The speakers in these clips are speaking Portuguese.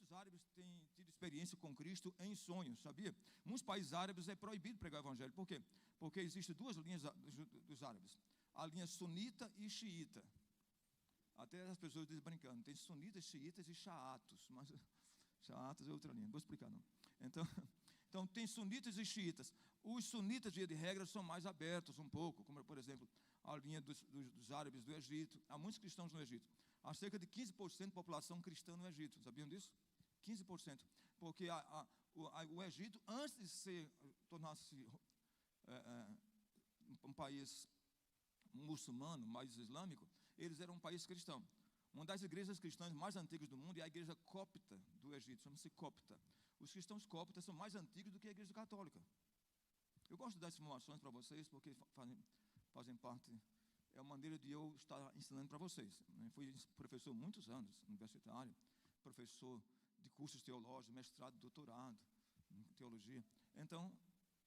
muitos árabes têm tido experiência com Cristo em sonhos, sabia? Muitos países árabes é proibido pregar o evangelho. Por quê? Porque existem duas linhas dos árabes. A linha sunita e xiita. Até as pessoas dizem brincando, tem sunitas, xiitas e xaatos, mas xaatos é outra linha, não vou explicar não. Então tem sunitas e xiitas. Os sunitas, via de regra, são mais abertos um pouco, como por exemplo, a linha dos árabes do Egito. Há muitos cristãos no Egito. Há cerca de 15% da população cristã no Egito, sabiam disso? 15%, porque o Egito, antes de tornar-se um país muçulmano, mais islâmico, eles eram um país cristão. Uma das igrejas cristãs mais antigas do mundo é a igreja copta do Egito, chama-se copta. Os cristãos coptas são mais antigos do que a igreja católica. Eu gosto de dar essas informações para vocês, porque fazem parte, é uma maneira de eu estar ensinando para vocês. Fui professor muitos anos, universitário, professor de cursos teológicos, mestrado, doutorado em teologia. Então,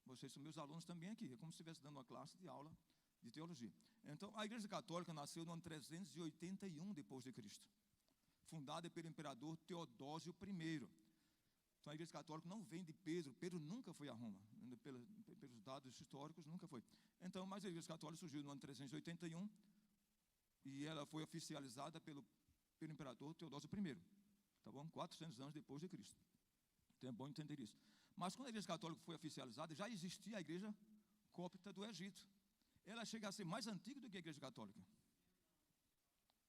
vocês são meus alunos também aqui, é como se estivesse dando uma classe de aula de teologia. Então, a igreja católica nasceu no ano 381 depois de Cristo, fundada pelo imperador Teodósio I. Então, a igreja católica não vem de Pedro. Pedro nunca foi a Roma, pelos dados históricos, nunca foi. Então, mas a igreja católica surgiu no ano 381 e ela foi oficializada pelo imperador Teodósio I, tá bom? 400 anos depois de Cristo. Então, é bom entender isso. Mas quando a igreja católica foi oficializada, já existia a igreja copta do Egito. Ela chega a ser mais antiga do que a igreja católica.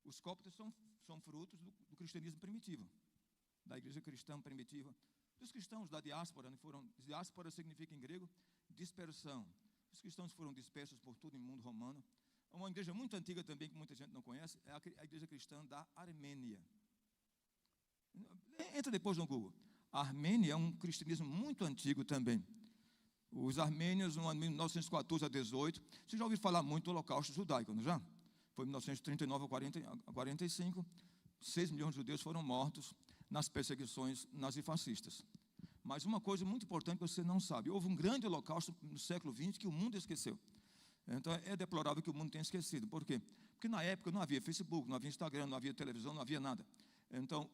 Os coptas são frutos do cristianismo primitivo, da igreja cristã primitiva, dos cristãos da diáspora. Diáspora significa em grego dispersão. Os cristãos foram dispersos por todo o mundo romano. Uma igreja muito antiga também, que muita gente não conhece, é a igreja cristã da Armênia. Entra depois no Google. A Armênia é um cristianismo muito antigo também. Os armênios, no ano 1914 a 18, você já ouviu falar muito do Holocausto judaico, não já? Foi em 1939 a 45, 6 milhões de judeus foram mortos nas perseguições nazifascistas. Mas uma coisa muito importante que você não sabe, houve um grande holocausto no século XX que o mundo esqueceu. Então é deplorável que o mundo tenha esquecido. Por quê? Porque na época não havia Facebook, não havia Instagram, não havia televisão, não havia nada. Então,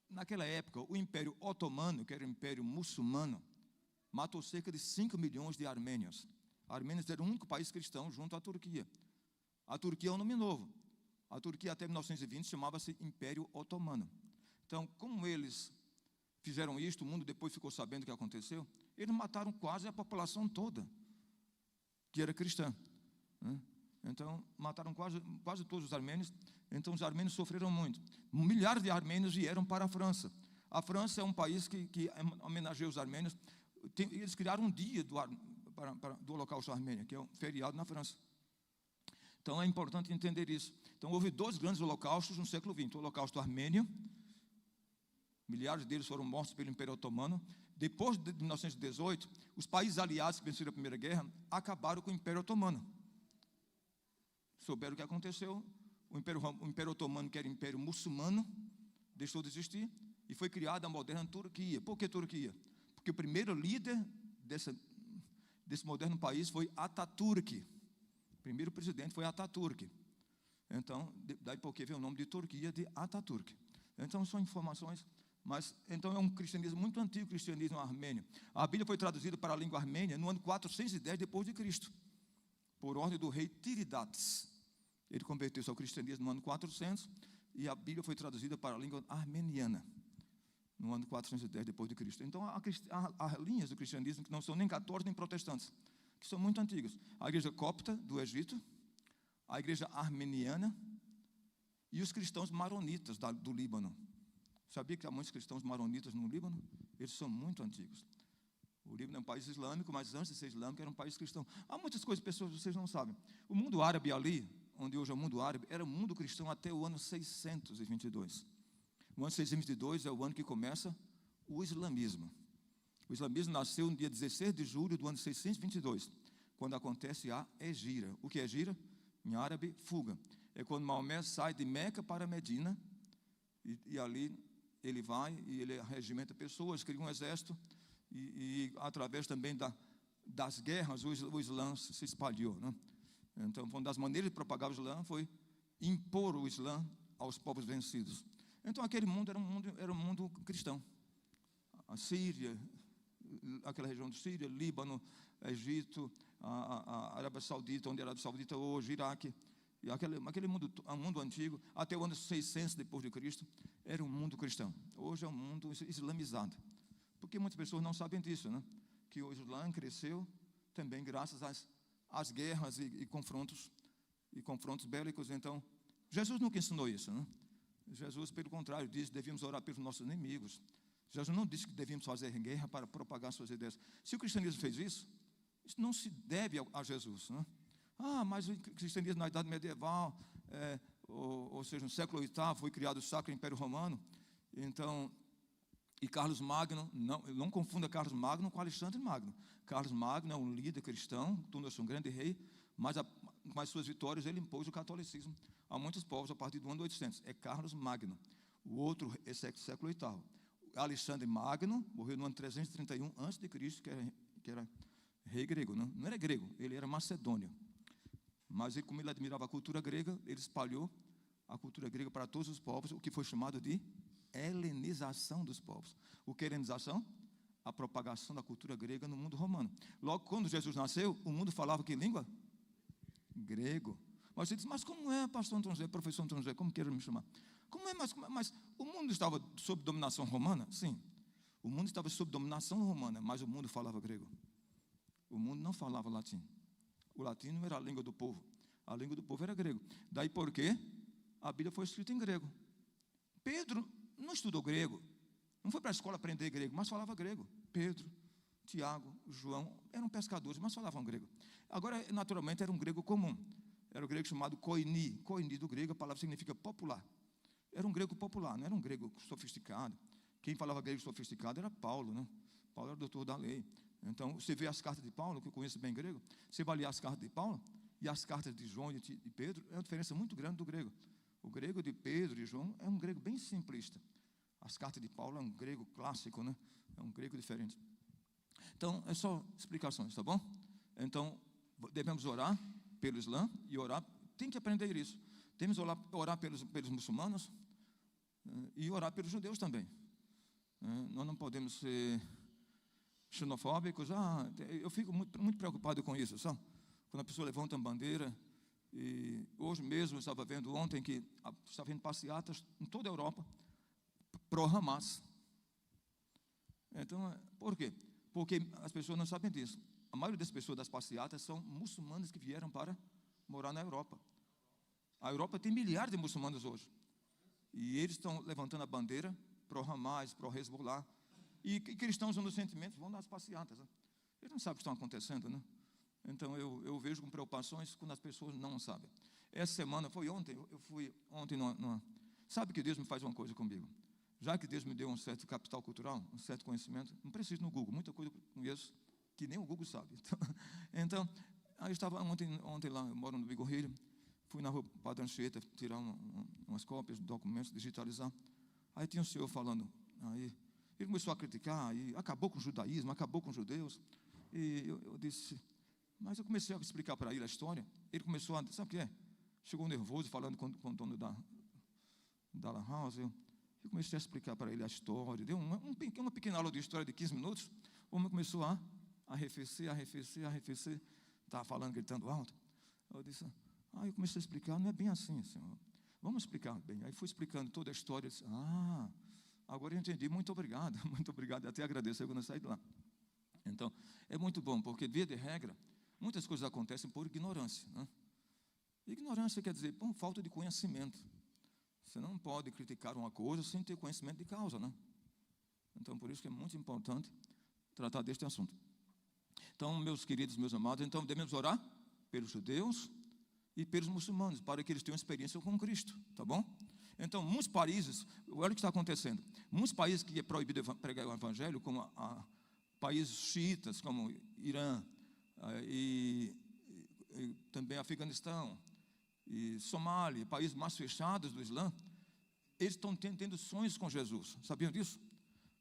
naquela época, o Império Otomano, que era o Império Muçulmano, matou cerca de 5 milhões de armênios. Armênios era o único país cristão junto à Turquia. A Turquia é um nome novo. A Turquia até 1920 chamava-se Império Otomano. Então, como eles fizeram isto, o mundo depois ficou sabendo o que aconteceu, eles mataram quase a população toda, que era cristã. Então, mataram quase todos os armênios. Então, os armênios sofreram muito. Milhares de armênios vieram para a França. A França é um país que homenageia os armênios. Eles criaram um dia do Holocausto Armênio, que é um feriado na França. Então é importante entender isso. Então houve 2 grandes holocaustos no século XX. O Holocausto Armênio, milhares deles foram mortos pelo Império Otomano. Depois de 1918, os países aliados que venceram a Primeira Guerra acabaram com o Império Otomano. Souberam o que aconteceu. O Império Otomano, que era o Império Muçulmano, deixou de existir e foi criada a moderna Turquia. Por que Turquia? Porque o primeiro líder desse moderno país foi Atatürk. O primeiro presidente foi Atatürk. Então, daí porque veio o nome de Turquia, de Atatürk. Então, são informações, mas então é um cristianismo muito antigo, o cristianismo armênio. A Bíblia foi traduzida para a língua armênia no ano 410 depois de Cristo, por ordem do rei Tiridates. Ele converteu-se ao cristianismo no ano 400 e a Bíblia foi traduzida para a língua armeniana no ano 410 depois de Cristo. Então, há linhas do cristianismo que não são nem católicos nem protestantes, que são muito antigas. A igreja copta do Egito, a igreja armeniana e os cristãos maronitas do Líbano. Sabia que há muitos cristãos maronitas no Líbano? Eles são muito antigos. O Líbano é um país islâmico, mas antes de ser islâmico era um país cristão. Há muitas coisas, pessoas, vocês não sabem. O mundo árabe ali, onde hoje é o mundo árabe, era o mundo cristão até o ano 622. O ano 622 é o ano que começa o islamismo. O islamismo nasceu no dia 16 de julho do ano 622, quando acontece a Hegira. O que é Hegira? Em árabe, fuga. É quando Maomé sai de Meca para Medina, e ali ele vai e ele regimenta pessoas, cria um exército, e através também das guerras o Islã se espalhou, né? Então, uma das maneiras de propagar o Islã foi impor o Islã aos povos vencidos. Então, aquele mundo era um mundo cristão. a Síria, aquela região de Síria, Líbano, Egito, a Arábia Saudita, onde é a Arábia Saudita hoje, Iraque, e aquele mundo antigo, até o ano 600 depois de Cristo, era um mundo cristão. Hoje é um mundo islamizado. Porque muitas pessoas não sabem disso, né? Que o Islã cresceu também graças às guerras e confrontos bélicos. Então, Jesus nunca ensinou isso, né? Jesus, pelo contrário, disse que devíamos orar pelos nossos inimigos. Jesus não disse que devíamos fazer guerra para propagar suas ideias. Se o cristianismo fez isso não se deve a Jesus, né? Mas o cristianismo na Idade Medieval, ou seja, no século VIII, foi criado o Sacro Império Romano. Então, e Carlos Magno, não confunda Carlos Magno com Alexandre Magno. Carlos Magno é um líder cristão, tornou-se um grande rei, mas com as suas vitórias ele impôs o catolicismo a muitos povos a partir do ano 800. É Carlos Magno. O outro é século VIII. Alexandre Magno morreu no ano 331 a.C., que era rei grego. Não era grego, ele era macedônio. Mas ele, como ele admirava a cultura grega, ele espalhou a cultura grega para todos os povos, o que foi chamado de helenização dos povos. O que é helenização? A propagação da cultura grega no mundo romano. Logo, quando Jesus nasceu, o mundo falava que língua? Grego. Mas você diz, mas como é, pastor Antônio José, professor Antônio José, como queira me chamar? Mas o mundo estava sob dominação romana? Sim. O mundo estava sob dominação romana, mas o mundo falava grego. O mundo não falava latim. O latim não era a língua do povo. A língua do povo era grego. Daí porque a Bíblia foi escrita em grego. Pedro não estudou grego. Não foi para a escola aprender grego, mas falava grego. Pedro, Tiago, João, eram pescadores, mas falavam grego. Agora, naturalmente, era um grego comum. Era o grego chamado koini. Koini do grego, a palavra significa popular. Era um grego popular, não era um grego sofisticado. Quem falava grego sofisticado era Paulo, né? Paulo era o doutor da lei. Então, você vê as cartas de Paulo, que eu conheço bem grego, você vai ler as cartas de Paulo e as cartas de João e de Pedro, é uma diferença muito grande do grego. O grego de Pedro e João é um grego bem simplista. As cartas de Paulo é um grego clássico, né? É um grego diferente. Então, é só explicações, tá bom? Então, devemos orar pelo Islã e orar, tem que aprender isso. Temos que orar pelos muçulmanos e orar pelos judeus também. Nós não podemos ser xenofóbicos. Eu fico muito preocupado com isso, sabe? Quando a pessoa levanta uma bandeira, e hoje mesmo eu estava vendo ontem que estava vendo passeatas em toda a Europa pró-Hamas. Então, por quê? Porque as pessoas não sabem disso. A maioria das pessoas das passeatas são muçulmanos que vieram para morar na Europa. A Europa tem milhares de muçulmanos hoje. E eles estão levantando a bandeira pró-Hamas, pró-Hezbollah. E cristãos inocentes vão nas passeatas, né? Eles não sabem o que está acontecendo, né? Então, eu vejo com preocupações quando as pessoas não sabem. Essa semana, foi ontem, eu fui ontem Sabe que Deus me faz uma coisa comigo? Já que Deus me deu um certo capital cultural, um certo conhecimento, não preciso no Google, muita coisa eu conheço que nem o Google sabe. Então aí eu estava ontem lá, eu moro no Bigorrilho, fui na rua Padre Anchieta tirar umas cópias de documentos, digitalizar. Aí tinha um senhor falando, aí ele começou a criticar, e acabou com o judaísmo, acabou com os judeus. E eu disse, mas eu comecei a explicar para ele a história. Ele começou a, sabe o que é? Chegou nervoso, falando com o dono da Lan House. Eu comecei a explicar para ele a história. Deu uma pequena aula de história de 15 minutos. O homem começou a arrefecer. Estava falando, gritando alto. Eu disse, eu comecei a explicar, não é bem assim, senhor. Vamos explicar bem. Aí fui explicando toda a história. Eu disse, agora eu entendi, muito obrigado, até agradeço quando eu saí de lá. Então, é muito bom, porque, via de regra, muitas coisas acontecem por ignorância, né? Ignorância quer dizer, falta de conhecimento. Você não pode criticar uma coisa sem ter conhecimento de causa, né? Então, por isso que é muito importante tratar deste assunto. Então, meus queridos, meus amados, então devemos orar pelos judeus e pelos muçulmanos, para que eles tenham experiência com Cristo, tá bom? Então, muitos países, olha o que está acontecendo, muitos países que é proibido pregar o evangelho, como países xiitas, como Irã, e também Afeganistão, e Somália, países mais fechados do Islã, eles estão tendo sonhos com Jesus, sabiam disso?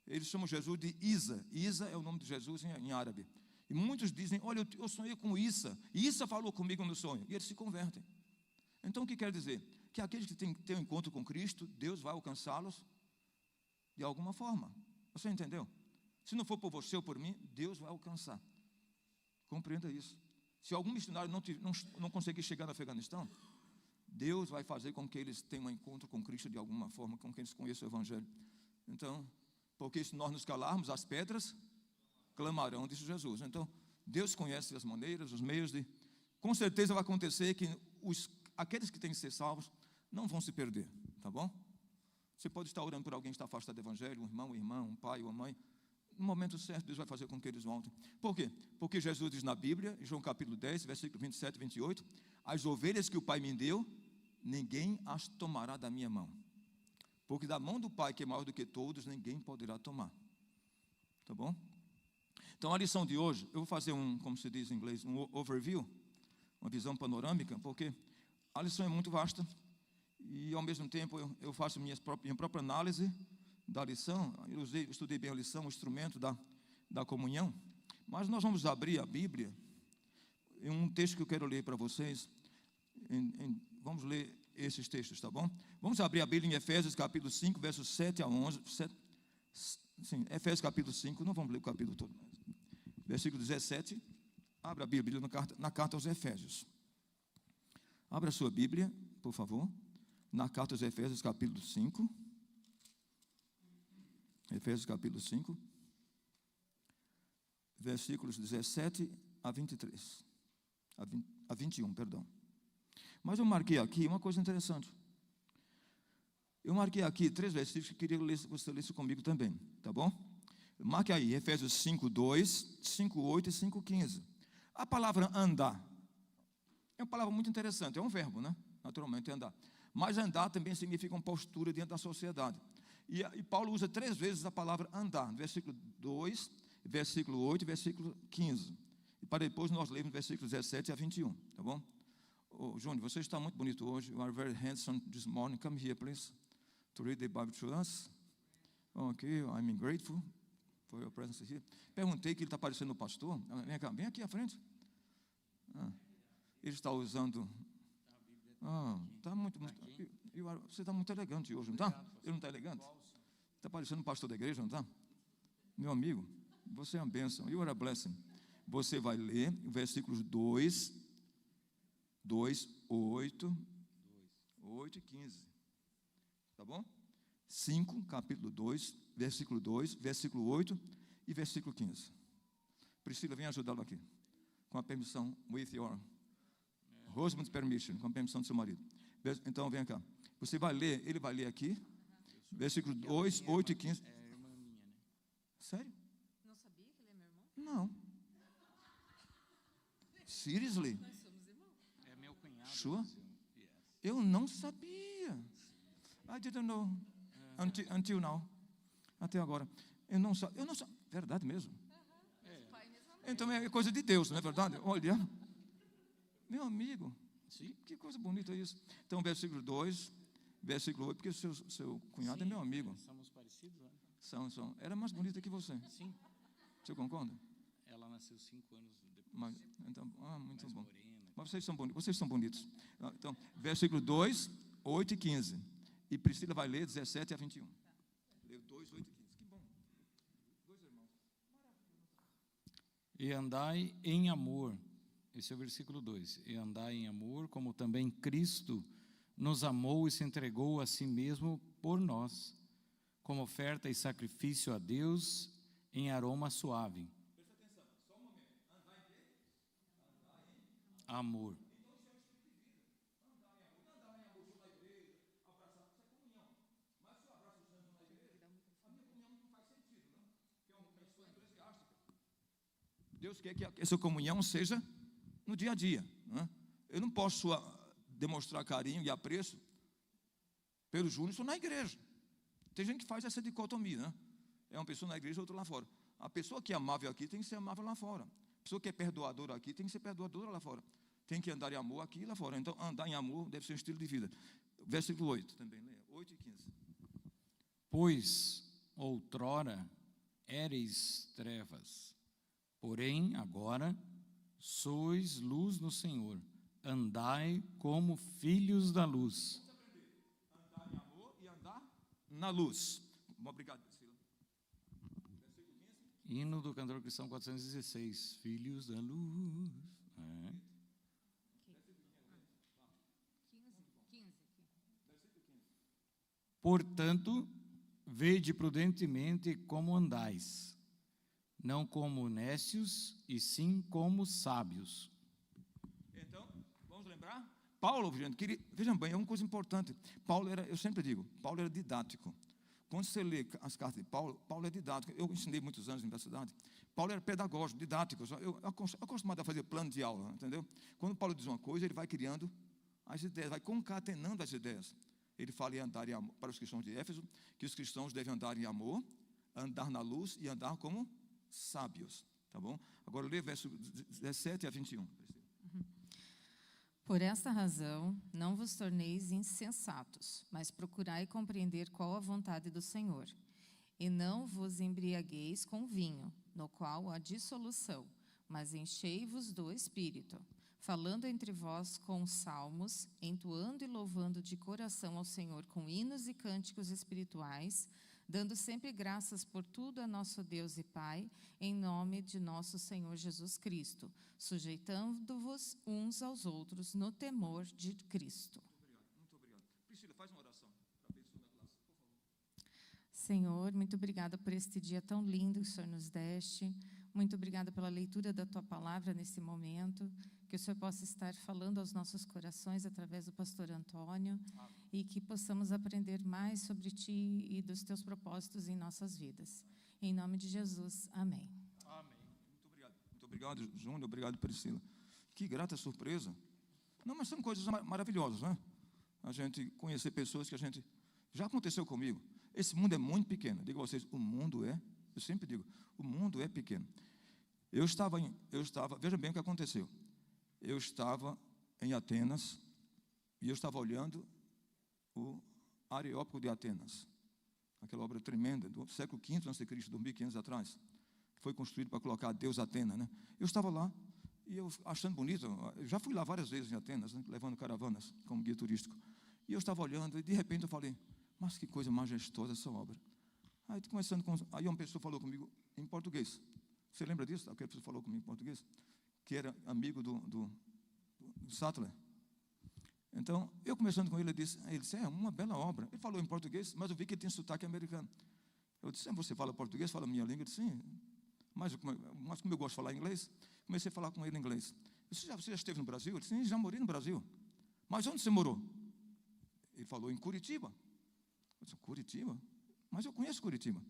Eles chamam Jesus de Isa. Isa é o nome de Jesus em árabe. E muitos dizem, olha, eu sonhei com Isa, e Isa falou comigo no sonho, e eles se convertem. Então, o que quer dizer? Que aqueles que têm que ter um encontro com Cristo, Deus vai alcançá-los de alguma forma. Você entendeu? Se não for por você ou por mim, Deus vai alcançar. Compreenda isso. Se algum missionário não conseguir chegar no Afeganistão, Deus vai fazer com que eles tenham um encontro com Cristo de alguma forma, com que eles conheçam o Evangelho. Então, porque se nós nos calarmos, as pedras clamarão, disse Jesus. Então, Deus conhece as maneiras, os meios de... Com certeza vai acontecer que aqueles que têm que ser salvos não vão se perder, tá bom? Você pode estar orando por alguém que está afastado do Evangelho, um irmão, uma irmã, um pai, uma mãe. No momento certo, Deus vai fazer com que eles voltem. Por quê? Porque Jesus diz na Bíblia, em João capítulo 10, versículo 27 e 28, as ovelhas que o Pai me deu, ninguém as tomará da minha mão. Porque da mão do Pai, que é maior do que todos, ninguém poderá tomar. Tá bom? Então, a lição de hoje, eu vou fazer como se diz em inglês, um overview, uma visão panorâmica, porque a lição é muito vasta e, ao mesmo tempo, eu faço minha própria análise da lição. Eu estudei bem a lição, o instrumento da comunhão. Mas nós vamos abrir a Bíblia em um texto que eu quero ler para vocês. Vamos ler esses textos, tá bom? Vamos abrir a Bíblia em Efésios capítulo 5, versos 7 a 11. Sim, Efésios capítulo 5, não vamos ler o capítulo todo. Versículo 17, abra a Bíblia na carta aos Efésios. Abra a sua Bíblia, por favor, na carta aos Efésios, capítulo 5. Efésios, capítulo 5, versículos 17 a 23. A 21, perdão. Mas eu marquei aqui uma coisa interessante. Eu marquei aqui 3 versículos que queria que você lesse comigo também, tá bom? Marque aí, Efésios 5:2, 5:8 e 5:15. A palavra andar é uma palavra muito interessante, é um verbo, né? Naturalmente, andar. Mas andar também significa uma postura dentro da sociedade. E Paulo usa 3 vezes a palavra andar, versículo 2, versículo 8 e versículo 15. E para depois nós lermos versículos 17 a 21, tá bom? Oh, Júnior, você está muito bonito hoje. You are very handsome this morning. Come here, please, to read the Bible to us. Okay, I'm grateful for your presence here. Perguntei que ele está parecendo o pastor. Vem aqui à frente. Ele está usando... Está muito... Você está muito elegante hoje, não está? Ele não está elegante? Está parecendo um pastor da igreja, não está? Meu amigo, você é uma bênção. You are a blessing. Você vai ler o versículos 2, 8 e 15. Tá bom? 5, capítulo 2, versículo 2, versículo 8 e versículo 15. Priscila, vem ajudá-lo aqui. Com a permissão, with your husband's permission, com a permissão do seu marido. Então, vem cá. Você vai ler, ele vai ler aqui, versículo 2, 8 e 15. É irmã minha, né? Sério? Não sabia que ele é meu irmão? Não. Seriously? Nós somos irmãos. É meu cunhado. Sure? Yes. Eu não sabia. I didn't know until now. Até agora. Eu não sabia. Verdade mesmo. Nosso pai e mesma mãe. Então é coisa de Deus, não é verdade? Olha, meu amigo, que coisa bonita isso. Então, versículo 2, versículo 8, porque o seu cunhado Sim, é meu amigo. Somos parecidos, né? São. Era mais bonita que você. Sim. Você concorda? Ela nasceu 5 anos depois. Então, muito Mais bom. morena. Mas vocês são bonitos. Então, versículo 2, 8 e 15. E Priscila vai ler 17 a 21. Leu 2, 8 e 15. Que bom. 2 irmãos. E andai em amor. Esse é o versículo 2. E andai em amor, como também Cristo nos amou e se entregou a si mesmo por nós, como oferta e sacrifício a Deus em aroma suave. Presta atenção, só um momento. Andar em quê? Andar em Amor. Então isso é um estilo de vida. Andar em amor. Andar em amor na igreja, abraçar, isso é comunhão. Mas se eu abraço o santo na igreja, a minha comunhão não faz sentido, né? Porque é uma pessoa eclesiástica. Deus quer que essa comunhão seja no dia a dia, né? Eu não posso demonstrar carinho e apreço pelo Júnior só na igreja. Tem gente que faz essa dicotomia, né? É uma pessoa na igreja e outra lá fora. A pessoa que é amável aqui tem que ser amável lá fora. A pessoa que é perdoadora aqui tem que ser perdoadora lá fora. Tem que andar em amor aqui e lá fora. Então, andar em amor deve ser um estilo de vida. Versículo 8 também, leia. 8 e 15. Pois outrora éreis trevas, porém agora sois luz no Senhor. Andai como filhos da luz. Andar em amor e andar na luz. Obrigado, Priscila. Versículo 15. Hino do Cantor Cristão 416, Filhos da Luz. 15. Portanto, vede prudentemente como andais, não como necios, e sim como sábios. Então, vamos lembrar? Paulo, gente, vejam bem, é uma coisa importante. Eu sempre digo, Paulo era didático. Quando você lê as cartas de Paulo, Paulo é didático. Eu ensinei muitos anos na universidade. Paulo era pedagógico, didático. Eu acostumado a fazer plano de aula, entendeu? Quando Paulo diz uma coisa, ele vai criando as ideias, vai concatenando as ideias. Ele fala em andar em amor, para os cristãos de Éfeso, que os cristãos devem andar em amor, andar na luz e andar como sábios. Tá bom? Agora lê versos 17 a 21. Por esta razão, não vos torneis insensatos, mas procurai compreender qual a vontade do Senhor. E não vos embriagueis com vinho, no qual há dissolução, mas enchei-vos do Espírito, falando entre vós com salmos, entoando e louvando de coração ao Senhor com hinos e cânticos espirituais, dando sempre graças por tudo a nosso Deus e Pai, em nome de nosso Senhor Jesus Cristo, sujeitando-vos uns aos outros no temor de Cristo. Muito obrigado. Priscila, faz uma oração para a abençoa da classe, por favor. Senhor, muito obrigada por este dia tão lindo que o Senhor nos deste. Muito obrigada pela leitura da Tua Palavra nesse momento. Que o Senhor possa estar falando aos nossos corações através do pastor Antônio. Amém. E que possamos aprender mais sobre Ti e dos Teus propósitos em nossas vidas. Em nome de Jesus, amém. Amém. Muito obrigado, Júnior. Obrigado, Priscila. Que grata surpresa. Não, mas são coisas maravilhosas, né? A gente conhecer pessoas que a gente... Já aconteceu comigo. Esse mundo é muito pequeno. Digo a vocês, eu sempre digo, o mundo é pequeno. Eu estava, veja bem o que aconteceu. Eu estava em Atenas e eu estava olhando o Areópago de Atenas, aquela obra tremenda do século V a.C., 2.500 anos atrás, que foi construído para colocar Deus Atena, né? Eu estava lá e eu achando bonito, eu já fui lá várias vezes em Atenas, né, levando caravanas como guia turístico, e eu estava olhando e de repente eu falei, mas que coisa majestosa essa obra. Aí uma pessoa falou comigo em português. Você lembra disso? Aquela pessoa falou comigo em português, que era amigo do Sattler. Então, eu conversando com ele, ele disse, é uma bela obra. Ele falou em português, mas eu vi que ele tinha sotaque americano. Eu disse, você fala português, fala a minha língua? Ele disse, sim, mas como eu gosto de falar inglês, comecei a falar com ele em inglês. Eu disse, você já esteve no Brasil? Ele disse, sim, já morei no Brasil. Mas onde você morou? Ele falou, em Curitiba. Eu disse, Curitiba? Mas eu conheço Curitiba.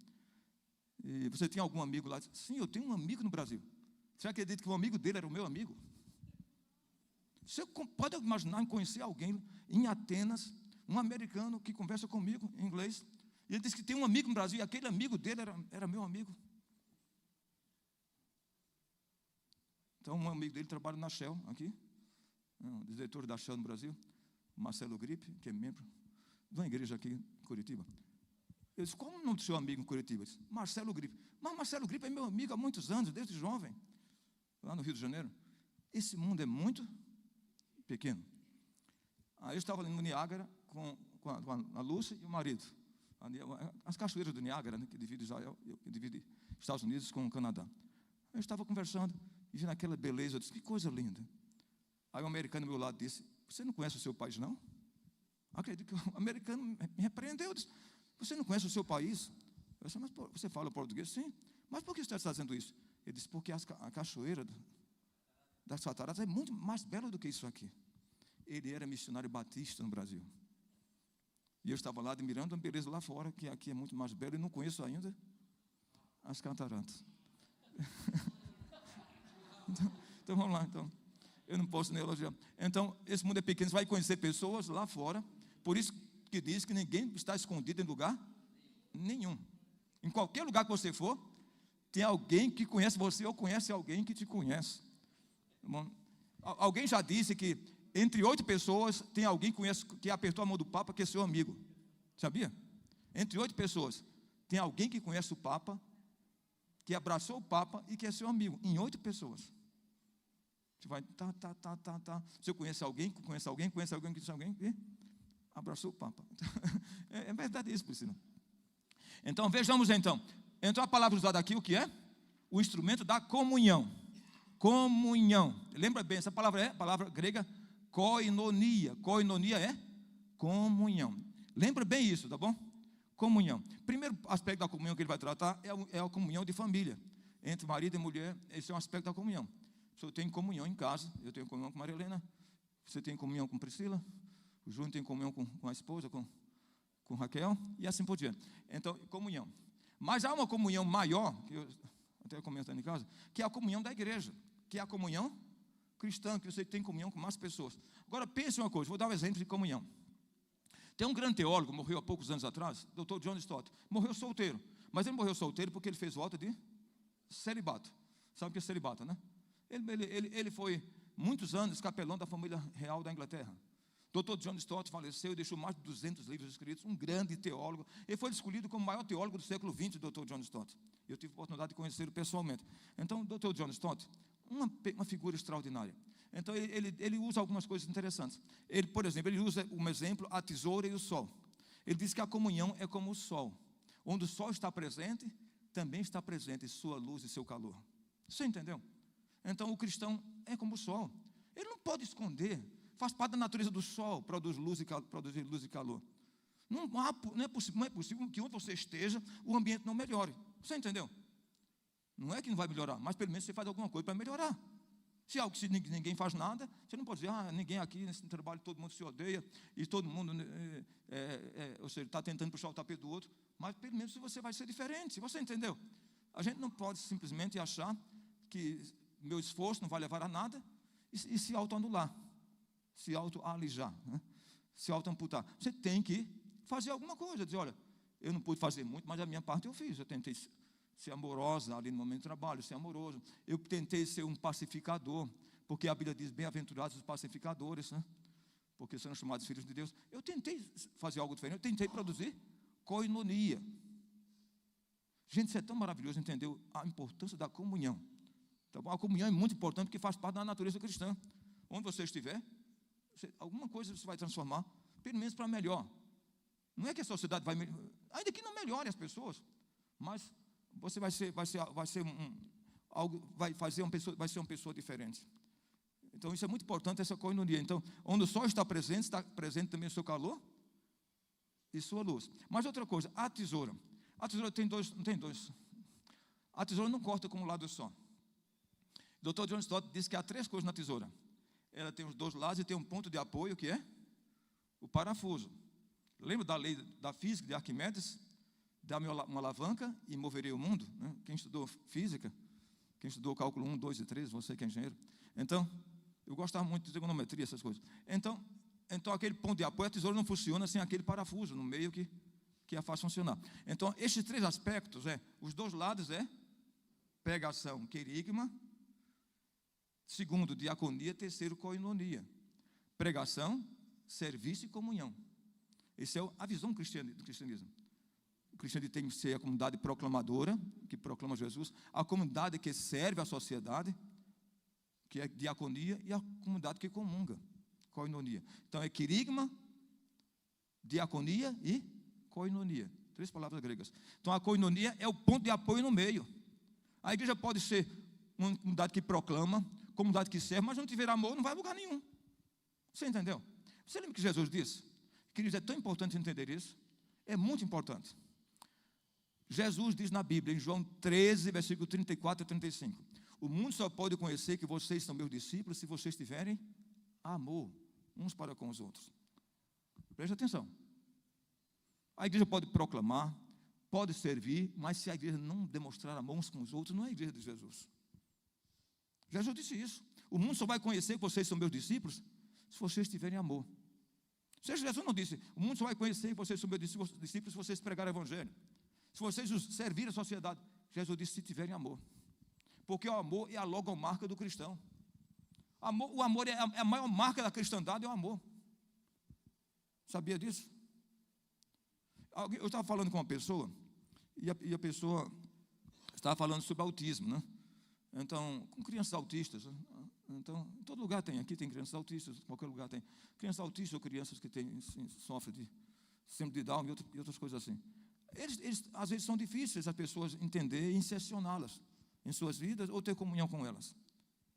E você tem algum amigo lá? Disse, sim, eu tenho um amigo no Brasil. Você acredita que o amigo dele era o meu amigo? Você pode imaginar em conhecer alguém em Atenas, um americano que conversa comigo em inglês, e ele disse que tem um amigo no Brasil, e aquele amigo dele era meu amigo. Então, um amigo dele trabalha na Shell, aqui, um diretor da Shell no Brasil, Marcelo Gripe, que é membro de uma igreja aqui em Curitiba. Eu disse, qual o nome do seu amigo em Curitiba? Ele disse, Marcelo Gripe. Mas Marcelo Gripe é meu amigo há muitos anos, desde jovem, lá no Rio de Janeiro. Esse mundo é muito pequeno. Aí eu estava ali no Niágara com a Lúcia e o marido. As cachoeiras do Niágara, né, que divide Israel, que divide Estados Unidos com o Canadá. Eu estava conversando e vendo aquela beleza, eu disse, que coisa linda. Aí o americano do meu lado disse, você não conhece o seu país, não? Acredito que o americano me repreendeu, disse, você não conhece o seu país? Eu disse, mas você fala português? Sim. Mas por que você está dizendo isso? Ele disse, porque a cachoeira das cataratas é muito mais bela do que isso aqui. Ele era missionário batista no Brasil. E eu estava lá admirando a beleza lá fora, que aqui é muito mais bela, e não conheço ainda as cataratas. Então vamos lá, então. Eu não posso nem elogiar. Então, esse mundo é pequeno, você vai conhecer pessoas lá fora, por isso que diz que ninguém está escondido em lugar nenhum. Em qualquer lugar que você for, tem alguém que conhece você ou conhece alguém que te conhece. Bom, alguém já disse que entre 8 pessoas tem alguém que conhece, que apertou a mão do Papa, que é seu amigo. Sabia? Entre 8 pessoas tem alguém que conhece o Papa, que abraçou o Papa e que é seu amigo. Em 8 pessoas. Você vai, Você conhece alguém, que conhece alguém, conhece alguém, que conhece alguém, e abraçou o Papa. É verdade isso, Priscila. Então, vejamos então. Então, a palavra usada aqui, o que é? o instrumento da comunhão. Comunhão. Lembra bem, essa palavra é a palavra grega koinonia. Koinonia é comunhão. Lembra bem isso, tá bom? Comunhão. Primeiro aspecto da comunhão que ele vai tratar é a comunhão de família. Entre marido e mulher, esse é um aspecto da comunhão. Se eu tenho comunhão em casa, eu tenho comunhão com Maria Helena, você tem comunhão com Priscila, o Júnior tem comunhão com a esposa, com Raquel, e assim por diante. Então, comunhão. Mas há uma comunhão maior, que eu até comentando em casa, que é a comunhão da igreja, que é a comunhão cristã, que você tem comunhão com mais pessoas. Agora, pense uma coisa, vou dar um exemplo de comunhão. Tem um grande teólogo, morreu há poucos anos atrás, Dr. John Stott, morreu solteiro, mas ele morreu solteiro porque ele fez voto de celibato. Sabe o que é celibato, né? Ele foi muitos anos capelão da família real da Inglaterra. Dr. John Stott faleceu e deixou mais de 200 livros escritos, um grande teólogo. Ele foi escolhido como o maior teólogo do século XX, Dr. John Stott. Eu tive a oportunidade de conhecê-lo pessoalmente. Então, Dr. John Stott, uma figura extraordinária. Então, ele usa algumas coisas interessantes. Ele, por exemplo, ele usa um exemplo, a tesoura e o sol. Ele diz que a comunhão é como o sol. Onde o sol está presente, também está presente sua luz e seu calor. Você entendeu? Então, o cristão é como o sol. Ele não pode esconder. Faz parte da natureza do sol, produzir luz e calor. Não é possível que onde você esteja, o ambiente não melhore. Você entendeu? Não é que não vai melhorar, mas pelo menos você faz alguma coisa para melhorar. Se ninguém faz nada, você não pode dizer, ninguém aqui nesse trabalho, todo mundo se odeia, e todo mundo ou seja, está tentando puxar o tapete do outro, mas pelo menos você vai ser diferente. Você entendeu? A gente não pode simplesmente achar que meu esforço não vai levar a nada e se autoanular. Se auto-alijar, né? Se auto-amputar. Você tem que fazer alguma coisa, dizer, olha, eu não pude fazer muito, mas a minha parte eu fiz. Eu tentei ser amorosa ali no momento do trabalho, ser amoroso. Eu tentei ser um pacificador, porque a Bíblia diz, bem-aventurados os pacificadores, né? Porque são chamados filhos de Deus. Eu tentei fazer algo diferente, eu tentei produzir koinonia. Gente, isso é tão maravilhoso, entendeu a importância da comunhão. Tá bom? A comunhão é muito importante, porque faz parte da natureza cristã. Onde você estiver, alguma coisa você vai transformar, pelo menos para melhor. Não é que a sociedade vai melhorar, ainda que não melhore as pessoas, mas você vai ser uma pessoa diferente. Então isso é muito importante, essa koinonia. Então, onde o sol está presente também o seu calor e sua luz. Mas outra coisa, a tesoura tem dois. A tesoura não corta como o lado só. O Dr. John Stott diz que há 3 coisas na tesoura. Ela tem os 2 lados e tem um ponto de apoio, que é o parafuso. Lembra da lei da física de Arquimedes? Dá-me uma alavanca e moverei o mundo, né? Quem estudou física, quem estudou cálculo 1, 2 e 3, você que é engenheiro. Então, eu gostava muito de trigonometria, essas coisas. Então aquele ponto de apoio, a tesoura não funciona sem aquele parafuso no meio que a faz funcionar. Então, esses 3 aspectos, os 2 lados pregação, querigma. Segundo, diaconia. Terceiro, koinonia. Pregação, serviço e comunhão. Essa é a visão do cristianismo. O cristianismo tem que ser a comunidade proclamadora, que proclama Jesus, a comunidade que serve a sociedade, que é diaconia, e a comunidade que comunga, koinonia. Então, é querigma, diaconia e koinonia. 3 palavras gregas. Então, a koinonia é o ponto de apoio no meio. A igreja pode ser uma comunidade que proclama, comunidade que serve, mas não tiver amor, não vai a lugar nenhum. Você entendeu? Você lembra que Jesus disse? Queridos, é tão importante entender isso. É muito importante. Jesus diz na Bíblia, em João 13, versículo 34 a 35. O mundo só pode conhecer que vocês são meus discípulos se vocês tiverem amor uns para com os outros. Preste atenção. A igreja pode proclamar, pode servir, mas se a igreja não demonstrar amor uns com os outros, não é a igreja de Jesus. Jesus disse isso. O mundo só vai conhecer que vocês são meus discípulos se vocês tiverem amor. Jesus não disse, o mundo só vai conhecer que vocês são meus discípulos se vocês pregarem o evangelho. Se vocês servirem a sociedade. Jesus disse, se tiverem amor. Porque o amor é a logomarca do cristão. O amor é a maior marca da cristandade, é o amor. Sabia disso? Eu estava falando com uma pessoa, e a pessoa estava falando sobre autismo, né? Então, com crianças autistas. Então, em todo lugar tem, aqui tem crianças autistas, em qualquer lugar tem. Crianças autistas ou crianças que sofrem de síndrome de Down e outras coisas assim. Eles, às vezes, são difíceis as pessoas entenderem e insercioná-las. em suas vidas ou ter comunhão com elas?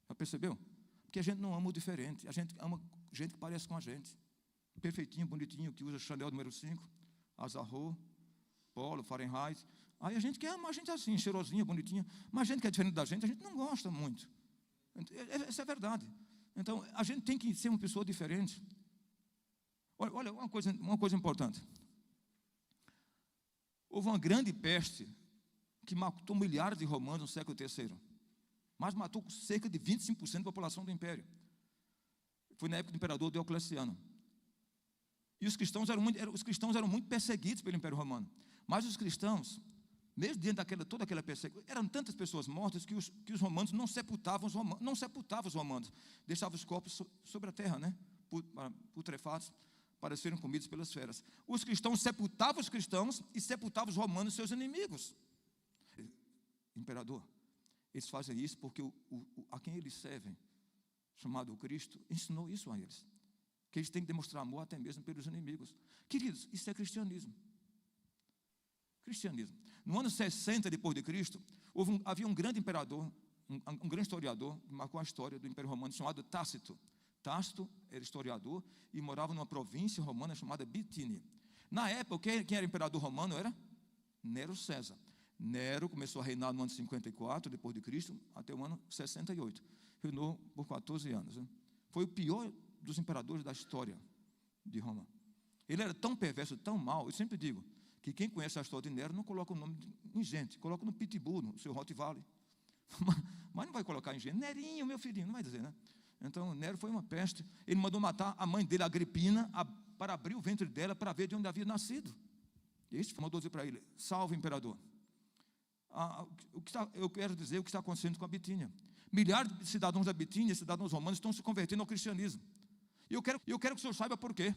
Já percebeu? Porque a gente não ama o diferente, a gente ama gente que parece com a gente. Perfeitinho, bonitinho, que usa Chanel número 5, Azarro, Polo, Fahrenheit. Aí a gente quer amar gente assim, cheirosinha, bonitinha. Mas gente que é diferente da gente, a gente não gosta muito. Essa é a verdade. Então, a gente tem que ser uma pessoa diferente. Olha uma coisa importante. Houve uma grande peste que matou milhares de romanos no século III. Mas matou cerca de 25% da população do império. Foi na época do imperador Diocleciano. E os cristãos eram muito perseguidos pelo Império Romano. Mas os cristãos, mesmo diante de toda aquela perseguição, eram tantas pessoas mortas que os romanos não sepultavam os romanos. Deixavam os corpos sobre a terra, né? Putrefatos, para serem comidos pelas feras. Os cristãos sepultavam os cristãos e sepultavam os romanos, seus inimigos. Imperador, eles fazem isso porque a quem eles servem, chamado Cristo, ensinou isso a eles. Que eles têm que demonstrar amor até mesmo pelos inimigos. Queridos, isso é cristianismo. Cristianismo. No ano 60 depois de Cristo, havia um grande imperador, um grande historiador, que marcou a história do Império Romano, chamado Tácito. Tácito era historiador e morava numa província romana chamada Bitínia. Na época, quem era imperador romano era Nero César. Nero começou a reinar no ano 54 depois de Cristo até o ano 68. Reinou por 14 anos. Né? Foi o pior dos imperadores da história de Roma. Ele era tão perverso, tão mau. Eu sempre digo que quem conhece a história de Nero não coloca o nome em gente, coloca no Pitbull, no seu Rottweiler. Mas não vai colocar em gente. Nerinho, meu filhinho, não vai dizer, né? Então, Nero foi uma peste. Ele mandou matar a mãe dele, Agripina, para abrir o ventre dela para ver de onde havia nascido. E este mandou dizer para ele: salve, imperador. Eu quero dizer o que está acontecendo com a Bitínia. Milhares de cidadãos da Bitínia, cidadãos romanos, estão se convertendo ao cristianismo. E eu quero que o senhor saiba por quê.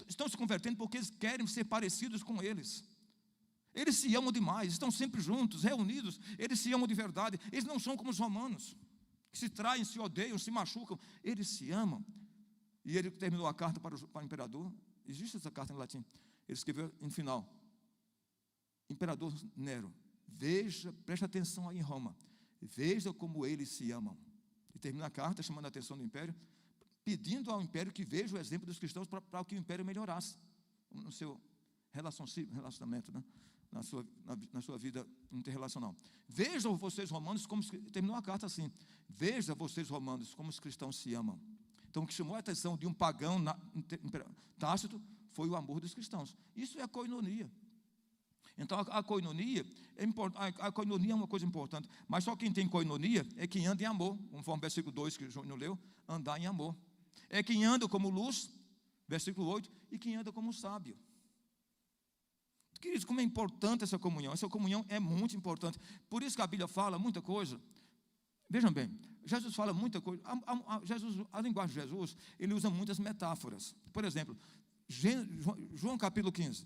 Estão se convertendo porque eles querem ser parecidos com eles. Eles se amam demais, estão sempre juntos, reunidos. Eles se amam de verdade. Eles não são como os romanos, que se traem, se odeiam, se machucam. Eles se amam. E ele terminou a carta para o imperador. Existe essa carta em latim. Ele escreveu no final: Imperador Nero, preste atenção aí em Roma, veja como eles se amam. E termina a carta chamando a atenção do império, pedindo ao império que veja o exemplo dos cristãos para que o império melhorasse no seu relacionamento, né? na sua vida interrelacional. Vejam vocês romanos como... Terminou a carta assim: veja vocês romanos como os cristãos se amam. Então o que chamou a atenção de um pagão Tácito foi o amor dos cristãos. Isso é a koinonia. Então a koinonia é importante. A koinonia é uma coisa importante, mas só quem tem koinonia é quem anda em amor, conforme o versículo 2 que o Júnior leu, andar em amor. É quem anda como luz, versículo 8, e quem anda como sábio. Queridos, como é importante essa comunhão. Essa comunhão é muito importante. Por isso que a Bíblia fala muita coisa. Vejam bem, Jesus fala muita coisa. A linguagem de Jesus, ele usa muitas metáforas. Por exemplo, João capítulo 15.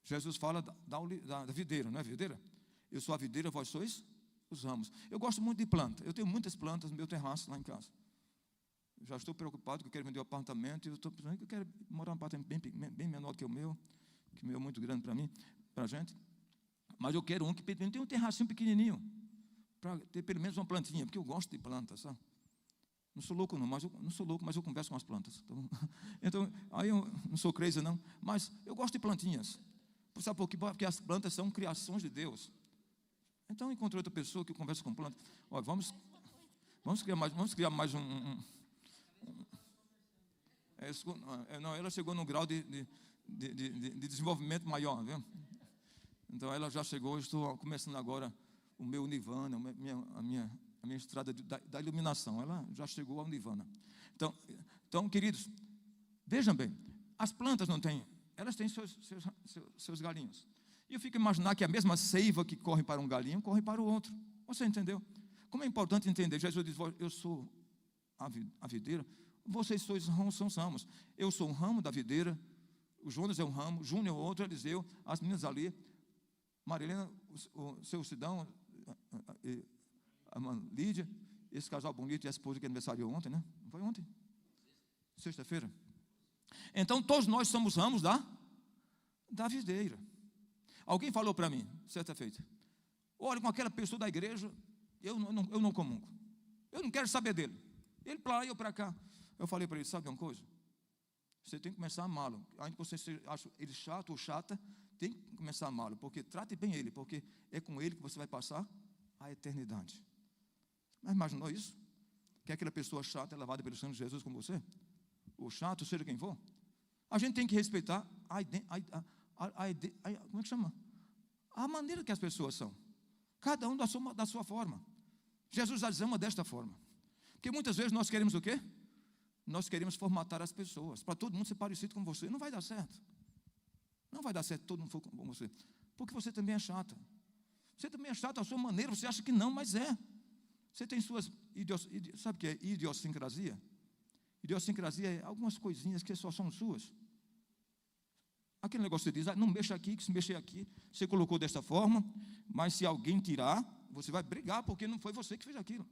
Jesus fala da videira, não é videira? Eu sou a videira, vós sois os ramos. Eu gosto muito de planta. Eu tenho muitas plantas no meu terraço lá em casa. Já estou preocupado que eu quero vender um apartamento. E eu estou pensando que eu quero morar num apartamento bem menor que o meu é muito grande para a gente. Mas eu quero um que tem um terracinho pequenininho, para ter pelo menos uma plantinha, porque eu gosto de plantas, sabe? Não sou louco não, mas eu converso com as plantas. Então, aí eu não sou crazy não, mas eu gosto de plantinhas. Sabe por quê? Porque as plantas são criações de Deus. Então, encontrei outra pessoa que conversa com plantas. Olha, vamos criar mais não, ela chegou num grau de desenvolvimento maior, viu? Então, ela já chegou. Estou começando agora o meu nirvana, a minha estrada da iluminação. Ela já chegou ao nirvana. Então, queridos, vejam bem, as plantas não têm, elas têm seus galinhos. E eu fico imaginando que a mesma seiva que corre para um galinho, corre para o outro. Você entendeu? Como é importante entender. Jesus diz: eu sou a videira, vocês são os ramos. Eu sou um ramo da videira, o Jonas é um ramo, Júnior é outro, Eliseu, as meninas ali, Marilena, o seu Sidão, a Lídia, esse casal bonito e a esposa que aniversariou ontem, né? Não foi ontem? Sexta-feira. Então, todos nós somos ramos da videira. Alguém falou para mim, certa feita: Olha, com aquela pessoa da igreja, eu não comungo. Eu não quero saber dele. Ele para lá e eu para cá. Eu falei para ele, sabe uma coisa? Você tem que começar a amá-lo. Ainda que você acha ele chato ou chata, tem que começar a amá-lo, porque trate bem ele, porque é com ele que você vai passar a eternidade. Mas imaginou isso? Que aquela pessoa chata é lavada pelo sangue de Jesus com você? Ou chato, seja quem for? A gente tem que respeitar como é que chama? A maneira que as pessoas são. Cada um da sua forma. Jesus as ama desta forma. Porque muitas vezes nós queremos o quê? Nós queremos formatar as pessoas, para todo mundo ser parecido com você. Não vai dar certo. Não vai dar certo todo mundo for como você. Porque você também é chata. Você também é chato à sua maneira, você acha que não, mas é. Você tem suas, sabe o que é idiosincrasia? Idiosincrasia é algumas coisinhas que só são suas. Aquele negócio que você diz, não mexa aqui, que se mexer aqui, você colocou desta forma, mas se alguém tirar, você vai brigar, porque não foi você que fez aquilo.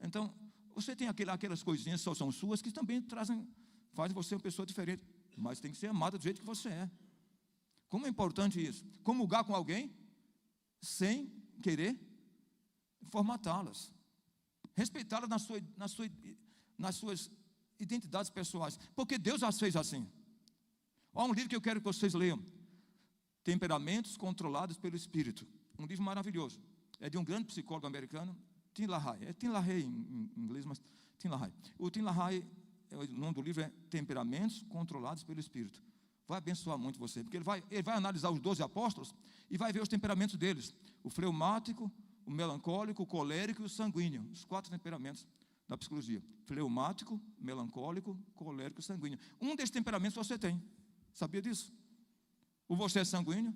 Então, você tem aquelas coisinhas que só são suas, que também fazem você uma pessoa diferente, mas tem que ser amada do jeito que você é. Como é importante isso? Comungar com alguém, sem querer formatá-las. Respeitá-las nas suas identidades pessoais, porque Deus as fez assim. Há um livro que eu quero que vocês leiam, Temperamentos Controlados pelo Espírito, um livro maravilhoso, é de um grande psicólogo americano, Tim LaHaye, é Tim LaHaye em inglês, mas Tim LaHaye. O Tim LaHaye, o nome do livro é Temperamentos Controlados pelo Espírito. Vai abençoar muito você, porque ele vai analisar os 12 apóstolos e vai ver os temperamentos deles, o fleumático, o melancólico, o colérico e o sanguíneo, os 4 temperamentos da psicologia, fleumático, melancólico, colérico e sanguíneo. Um desses temperamentos você tem, sabia disso? Ou você é sanguíneo,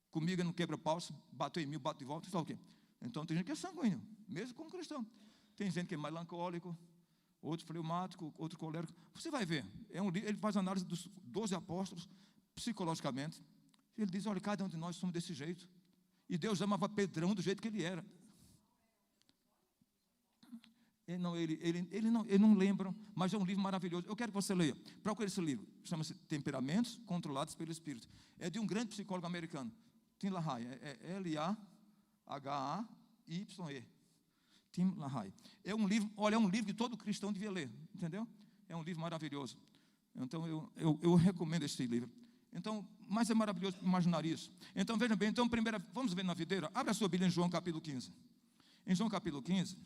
comigo não quebra-pau, bateu em mim, bate de volta, sabe o quê? Então tem gente que é sanguíneo, mesmo como cristão. Tem gente que é melancólico, outro fleumático, outro colérico. Você vai ver, ele faz análise dos 12 apóstolos, psicologicamente. Ele diz, olha, cada um de nós somos desse jeito. E Deus amava Pedrão do jeito que ele era. Ele não lembra, mas é um livro maravilhoso. Eu quero que você leia. Procure esse livro. Chama-se Temperamentos Controlados pelo Espírito. É de um grande psicólogo americano, Tim LaHaye. É L-A-H-A-Y-E. Tim LaHaye. É um livro que todo cristão devia ler, entendeu? É um livro maravilhoso. Então eu recomendo esse livro. Então, mas é maravilhoso imaginar isso. Então, veja bem, vamos ver na videira. Abra a sua Bíblia em João capítulo 15. Em João capítulo 15,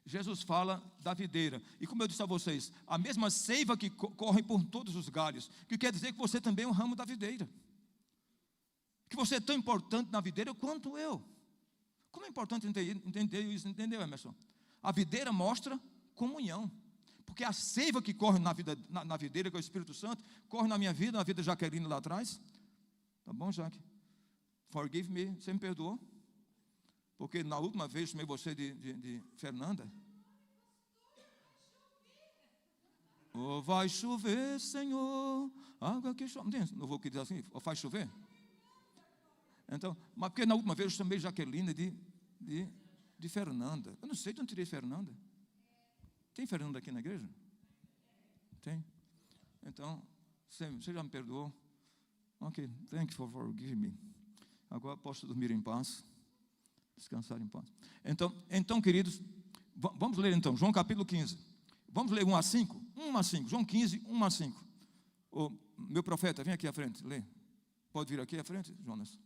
Jesus fala da videira. E como eu disse a vocês, a mesma seiva que corre por todos os galhos, que quer dizer que você também é um ramo da videira. Que você é tão importante na videira quanto eu. Como é importante entender isso, entendeu, Emerson? A videira mostra comunhão. Porque a seiva que corre na videira, que é o Espírito Santo, corre na minha vida, na vida de Jaqueline lá atrás. Tá bom, Jaque? Forgive me, você me perdoou? Porque na última vez chamei você de Fernanda. Oh, vai chover, Senhor, água que chove. Não vou dizer assim, faz chover? Então, mas porque na última vez eu chamei Jaqueline de Fernanda. Eu não sei de onde tirei Fernanda. Tem Fernanda aqui na igreja? Tem. Então, você já me perdoou? Ok, thank you for forgiving me. Agora posso dormir em paz, descansar em paz. Então, queridos, vamos ler então, João capítulo 15. Vamos ler 1 a 5? 1 a 5, João 15, 1 a 5. Ô, meu profeta, vem aqui à frente, lê. Pode vir aqui à frente, Jonas?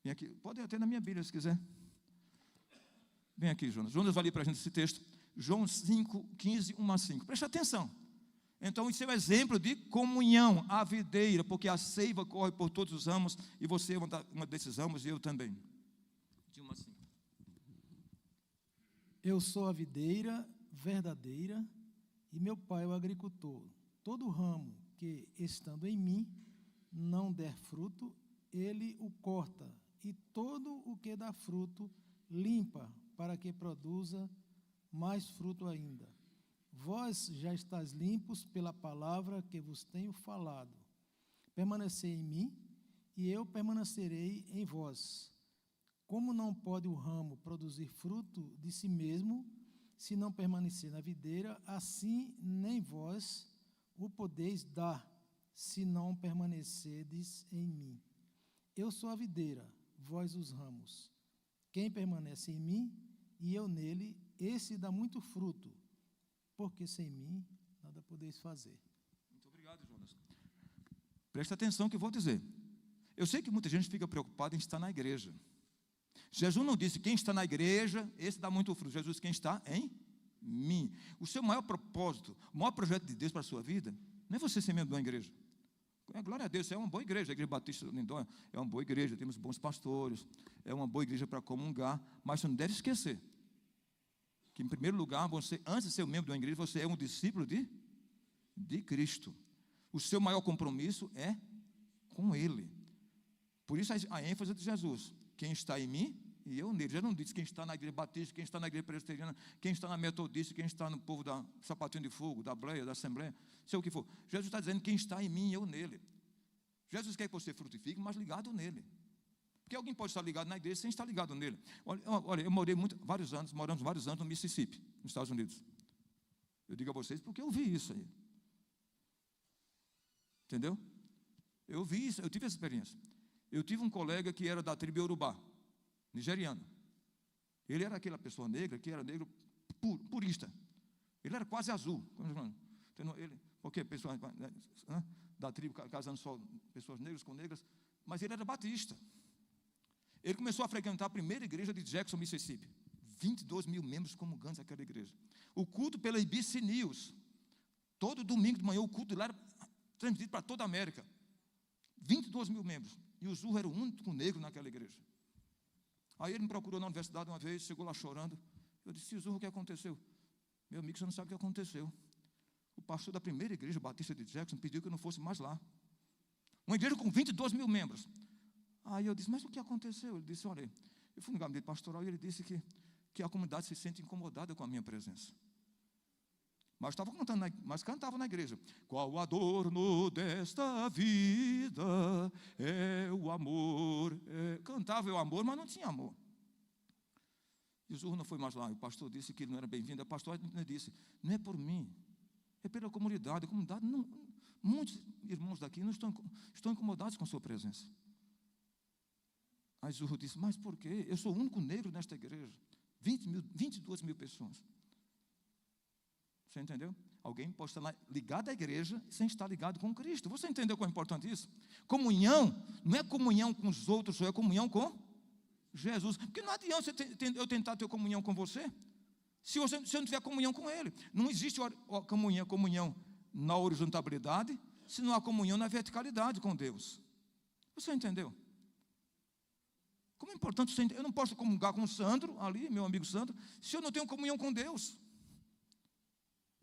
Vem aqui, pode até na minha Bíblia se quiser. Vem aqui, Jonas. Jonas vai ler para a gente esse texto. João 5, 15, 1 a 5. Preste atenção. Então, isso é um exemplo de comunhão, a videira, porque a seiva corre por todos os ramos, e você é uma desses ramos, e eu também. De 1 a 5. Eu sou a videira verdadeira, e meu pai é o agricultor. Todo ramo que, estando em mim, não der fruto, ele o corta, e todo o que dá fruto, limpa, para que produza mais fruto ainda. Vós já estáis limpos pela palavra que vos tenho falado. Permanecei em mim, e eu permanecerei em vós. Como não pode o ramo produzir fruto de si mesmo, se não permanecer na videira, assim nem vós o podeis dar, se não permanecerdes em mim. Eu sou a videira, vós os ramos. Quem permanece em mim e eu nele, esse dá muito fruto, porque sem mim nada podeis fazer. Muito obrigado, Jonas. Presta atenção que eu vou dizer. Eu sei que muita gente fica preocupada em estar na igreja. Jesus não disse, quem está na igreja, esse dá muito fruto. Jesus disse, quem está em mim. O seu maior propósito, o maior projeto de Deus para a sua vida, não é você ser membro de uma igreja. Glória a Deus, é uma boa igreja. A Igreja Batista de Lindóia é uma boa igreja, temos bons pastores, é uma boa igreja para comungar, mas você não deve esquecer que, em primeiro lugar, você, antes de ser um membro de uma igreja, você é um discípulo de Cristo. O seu maior compromisso é com Ele. Por isso a ênfase de Jesus, quem está em mim e eu nele. Já não disse quem está na igreja batista, quem está na igreja presbiteriana, quem está na metodista, quem está no povo da Sapatinho de Fogo, da Bleia, da Assembleia, sei o que for. Jesus está dizendo quem está em mim e eu nele. Jesus quer que você frutifique, mas ligado nele. Porque alguém pode estar ligado na igreja sem estar ligado nele. Olha, eu moramos vários anos no Mississippi, nos Estados Unidos. Eu digo a vocês porque eu vi isso aí. Entendeu? Eu vi isso, eu tive essa experiência. Eu tive um colega que era da tribo Yorubá, nigeriano. Ele era aquela pessoa negra que era negro purista. Ele era quase azul. Ele, porque pessoas da tribo casando só pessoas negras com negras, mas ele era batista. Ele começou a frequentar a primeira igreja de Jackson, Mississippi. 22 mil membros comungantes daquela igreja. O culto pela ABC News. Todo domingo de manhã o culto lá era transmitido para toda a América. 22 mil membros. E o Zurro era o único negro naquela igreja. Aí ele me procurou na universidade uma vez, chegou lá chorando. Eu disse, Zurro, o que aconteceu? Meu amigo, você não sabe o que aconteceu. O pastor da primeira igreja batista de Jackson pediu que eu não fosse mais lá. Uma igreja com 22 mil membros. Aí eu disse, mas o que aconteceu? Ele disse, olha, eu fui no gabinete pastoral e ele disse que a comunidade se sente incomodada com a minha presença. Mas cantava na igreja. Qual o adorno desta vida é o amor. Cantava o amor, mas não tinha amor. E o Zurro não foi mais lá. O pastor disse que ele não era bem-vindo. O pastor disse, não é por mim, é pela comunidade. A comunidade, muitos irmãos daqui não estão incomodados com a sua presença. Aí Zurro disse, mas por quê? Eu sou o único negro nesta igreja. 22 mil pessoas. Você entendeu? Alguém pode estar ligado à igreja sem estar ligado com Cristo. Você entendeu qual é importante isso? Comunhão não é comunhão com os outros, só é comunhão com Jesus. Porque não adianta eu tentar ter comunhão com você, se eu não tiver comunhão com Ele. Não existe comunhão na horizontalidade, se não há comunhão na verticalidade com Deus. Você entendeu? Como é importante você entender. Eu não posso comungar com o Sandro, ali, meu amigo Sandro, se eu não tenho comunhão com Deus.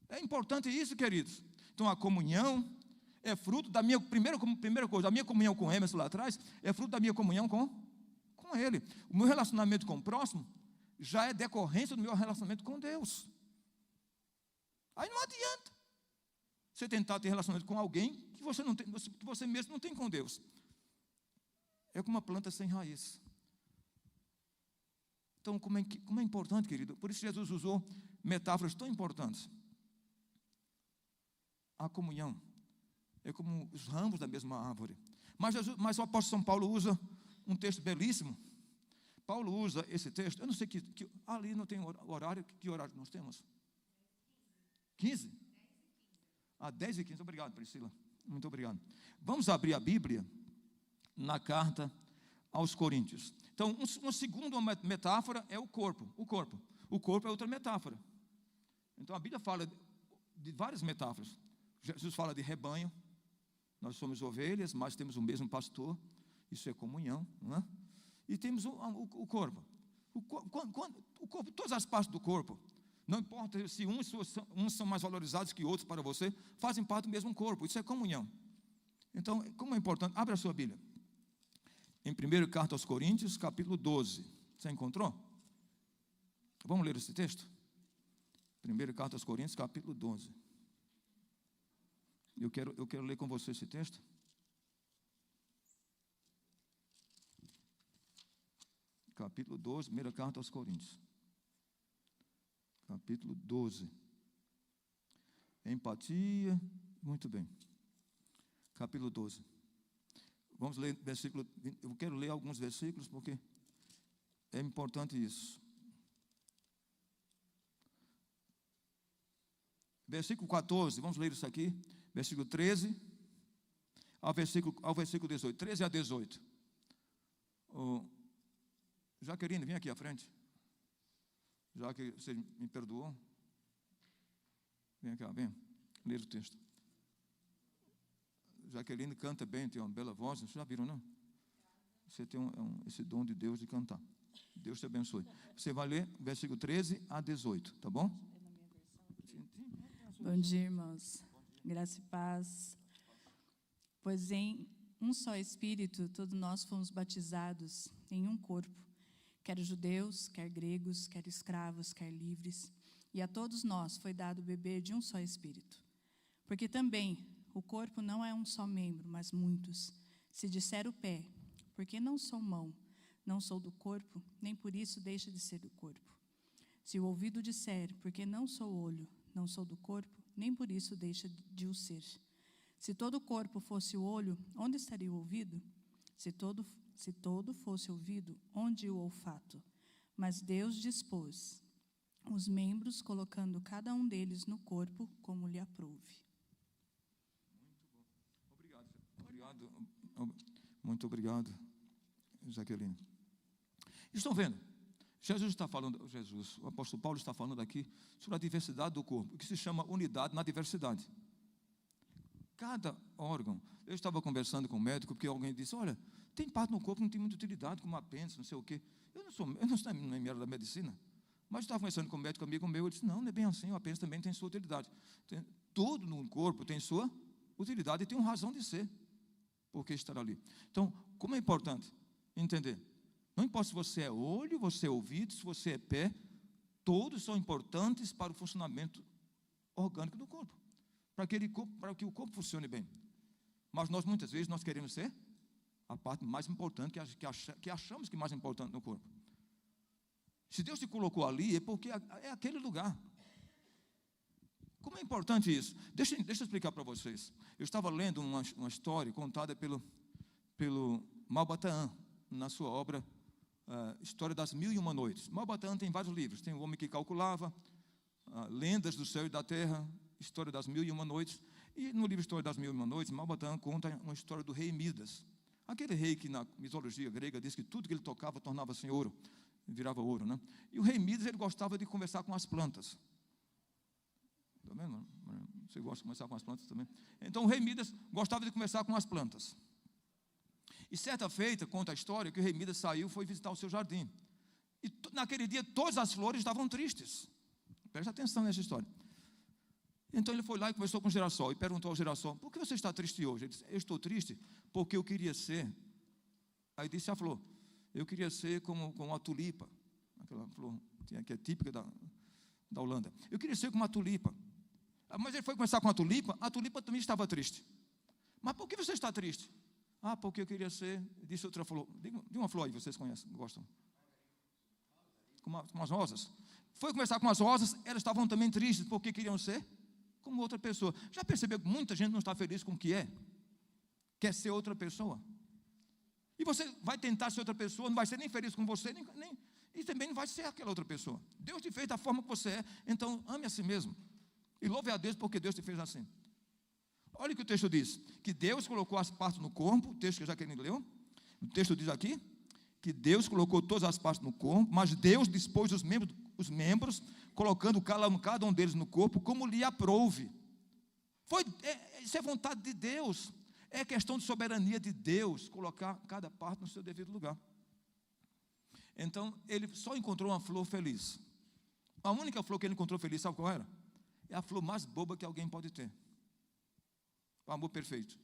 É importante isso, queridos. Então, a comunhão é fruto da minha, primeira coisa, a minha comunhão com Emerson lá atrás, é fruto da minha comunhão com Ele. O meu relacionamento com o próximo já é decorrência do meu relacionamento com Deus. Aí não adianta você tentar ter relacionamento com alguém que você, não tem, que você mesmo não tem com Deus. É como uma planta sem raiz. Então, como é importante, querido? Por isso Jesus usou metáforas tão importantes. A comunhão é como os ramos da mesma árvore. Mas o apóstolo São Paulo usa um texto belíssimo. Paulo usa esse texto. Eu não sei que ali não tem horário. Que horário nós temos? 15? 10:15. Obrigado, Priscila. Muito obrigado. Vamos abrir a Bíblia na carta aos Coríntios. Então, uma segunda metáfora é o corpo. O corpo é outra metáfora. Então, a Bíblia fala de várias metáforas. Jesus fala de rebanho. Nós somos ovelhas, mas temos o mesmo pastor. Isso é comunhão, não é? E temos o corpo. O corpo, todas as partes do corpo, não importa se uns são mais valorizados que outros para você, fazem parte do mesmo corpo. Isso é comunhão. Então, como é importante, abre a sua Bíblia. Em 1ª carta aos Coríntios, capítulo 12. Você encontrou? Vamos ler esse texto? 1ª carta aos Coríntios, capítulo 12. Eu quero ler com você esse texto. Capítulo 12, 1ª carta aos Coríntios. Capítulo 12. Empatia, muito bem. Capítulo 12. Vamos ler versículo. Eu quero ler alguns versículos porque é importante isso. Versículo 14, vamos ler isso aqui. Versículo 13 ao versículo 18. 13 a 18. Jaqueline, vem aqui à frente. Já que você me perdoou. Vem cá, vem. Ler o texto. Jaqueline canta bem, tem uma bela voz. Vocês já viram, não? Você tem esse dom de Deus de cantar. Deus te abençoe. Você vai ler versículo 13 a 18, tá bom? Bom dia, irmãos. Graça e paz. Pois em um só Espírito, todos nós fomos batizados em um corpo, quer judeus, quer gregos, quer escravos, quer livres, e a todos nós foi dado beber de um só Espírito. Porque também o corpo não é um só membro, mas muitos. Se disser o pé, porque não sou mão, não sou do corpo, nem por isso deixa de ser do corpo. Se o ouvido disser, porque não sou olho, não sou do corpo, nem por isso deixa de o ser. Se todo o corpo fosse o olho, onde estaria o ouvido? Se todo fosse ouvido, onde o olfato? Mas Deus dispôs os membros, colocando cada um deles no corpo, como lhe aprouve. Muito obrigado, Jaqueline. Estão vendo? O apóstolo Paulo está falando aqui sobre a diversidade do corpo, o que se chama unidade na diversidade. Cada órgão. Eu estava conversando com o médico, porque alguém disse, olha, tem parte no corpo que não tem muita utilidade, como apêndice, não sei o quê. Eu não estou na minha área da medicina, mas estava conversando com um médico amigo meu, ele disse, não é bem assim, o apêndice também tem sua utilidade. Tudo no corpo tem sua utilidade e tem uma razão de ser, porque estar ali. Então, como é importante entender? Não importa se você é olho, você é ouvido, se você é pé, todos são importantes para o funcionamento orgânico do corpo, para que o corpo funcione bem. Mas nós, muitas vezes, nós queremos ser a parte mais importante, que achamos que é mais importante no corpo. Se Deus te colocou ali, é porque é aquele lugar. Como é importante isso? Deixa eu explicar para vocês. Eu estava lendo uma história contada pelo Malbataan, na sua obra História das Mil e Uma Noites. Malbataan tem vários livros. Tem O Homem que Calculava, Lendas do Céu e da Terra, História das Mil e Uma Noites. E no livro História das Mil e Uma Noites, Malbataan conta uma história do rei Midas. Aquele rei que na mitologia grega diz que tudo que ele tocava tornava-se ouro, virava ouro, né? E o rei Midas, ele gostava de conversar com as plantas. Está vendo? Você gosta de conversar com as plantas também? Então o rei Midas gostava de conversar com as plantas. E certa feita, conta a história, que o rei Midas saiu e foi visitar o seu jardim. E naquele dia todas as flores estavam tristes. Preste atenção nessa história. Então ele foi lá e conversou com o girassol e perguntou ao girassol, por que você está triste hoje? Ele disse, eu estou triste porque eu queria ser. Aí disse a flor, eu queria ser como a tulipa, aquela flor que é típica da Holanda. Eu queria ser como a tulipa. Mas ele foi conversar com a tulipa também estava triste. Mas por que você está triste? Ah, porque eu queria ser, disse outra flor. Diga uma flor aí, vocês conhecem, gostam? Com as rosas. Foi conversar com as rosas, elas estavam também tristes, porque queriam ser como outra pessoa. Já percebeu que muita gente não está feliz com o que é? Quer ser outra pessoa. E você vai tentar ser outra pessoa, não vai ser nem feliz com você, e também não vai ser aquela outra pessoa. Deus te fez da forma que você é, então ame a si mesmo. E louve a Deus porque Deus te fez assim. Olha o que o texto diz, que Deus colocou as partes no corpo, o texto que já querendo leu, o texto diz aqui, que Deus colocou todas as partes no corpo, mas Deus dispôs os membros, colocando cada um deles no corpo, como lhe aprouve. Isso é vontade de Deus, é questão de soberania de Deus, colocar cada parte no seu devido lugar. Então, ele só encontrou uma flor feliz. A única flor que ele encontrou feliz, sabe qual era? É a flor mais boba que alguém pode ter. O amor perfeito.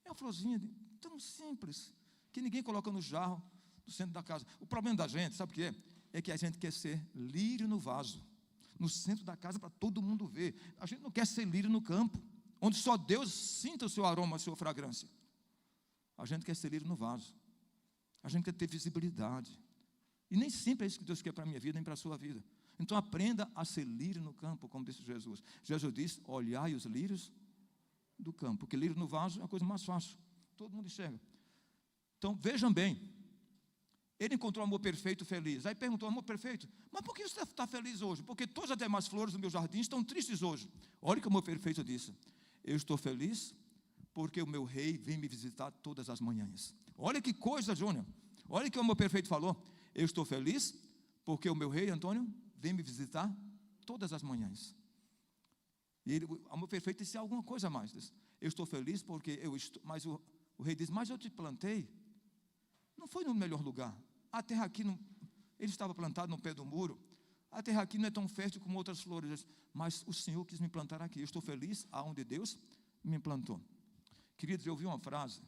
É uma florzinha tão simples, que ninguém coloca no jarro, no centro da casa. O problema da gente, sabe o que é? É que a gente quer ser lírio no vaso, no centro da casa para todo mundo ver. A gente não quer ser lírio no campo, onde só Deus sinta o seu aroma, a sua fragrância. A gente quer ser lírio no vaso. A gente quer ter visibilidade. E nem sempre é isso que Deus quer para a minha vida, nem para a sua vida. Então aprenda a ser lírio no campo, como disse Jesus. Jesus disse, olhai os lírios do campo, porque lírio no vaso é a coisa mais fácil, todo mundo enxerga. Então, vejam bem, ele encontrou o amor perfeito feliz. Aí perguntou, amor perfeito, mas por que você está feliz hoje? Porque todas as demais flores do meu jardim estão tristes hoje. Olha o que o amor perfeito disse. Eu estou feliz porque o meu rei vem me visitar todas as manhãs. Olha que coisa, Júnior. Olha o que o amor perfeito falou. Eu estou feliz porque o meu rei, Antônio, vem me visitar todas as manhãs. E ele, o amor perfeito disse alguma coisa a mais. Disse, eu estou feliz porque eu estou... Mas o rei diz, mas eu te plantei. Não foi no melhor lugar. A terra aqui, não, ele estava plantado no pé do muro. A terra aqui não é tão fértil como outras flores. Mas o Senhor quis me plantar aqui. Eu estou feliz aonde Deus me plantou. Queridos, eu ouvi uma frase,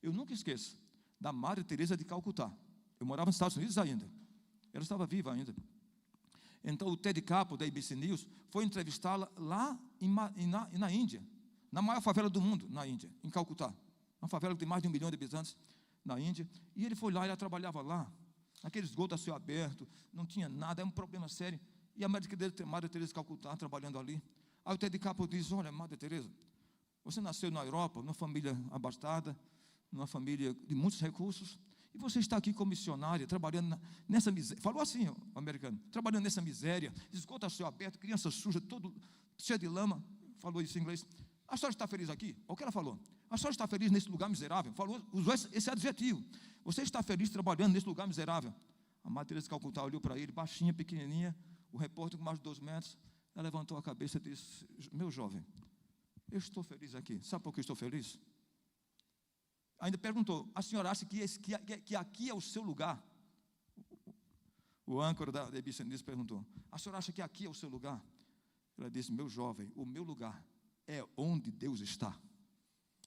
eu nunca esqueço, da Madre Teresa de Calcutá. Eu morava nos Estados Unidos ainda. Ela estava viva ainda. Então o Ted Capo, da ABC News, foi entrevistá-la lá na Índia, na maior favela do mundo, na Índia, em Calcutá. Uma favela que tem mais de 1 milhão de habitantes na Índia. E ele foi lá, ela trabalhava lá, naquele esgoto a céu aberto, não tinha nada, é um problema sério. E a Madre Teresa de Calcutá trabalhando ali. Aí o Ted Capo diz, olha, Madre Teresa, você nasceu na Europa, numa família abastada, numa família de muitos recursos, e você está aqui como missionária, trabalhando nessa miséria. Falou assim, o americano, trabalhando nessa miséria, esgoto a céu aberto, criança suja, todo cheia de lama. Falou isso em inglês. A senhora está feliz aqui? O que ela falou? A senhora está feliz nesse lugar miserável? Falou, usou esse adjetivo. Você está feliz trabalhando nesse lugar miserável? A Madre Teresa de Calcutá olhou para ele, baixinha, pequenininha, o repórter com mais de 2 metros. Ela levantou a cabeça e disse, meu jovem, eu estou feliz aqui. Sabe por que eu estou feliz? Ainda perguntou, a senhora acha que aqui é o seu lugar? O âncora da ABC News perguntou, a senhora acha que aqui é o seu lugar? Ela disse, meu jovem, o meu lugar é onde Deus está.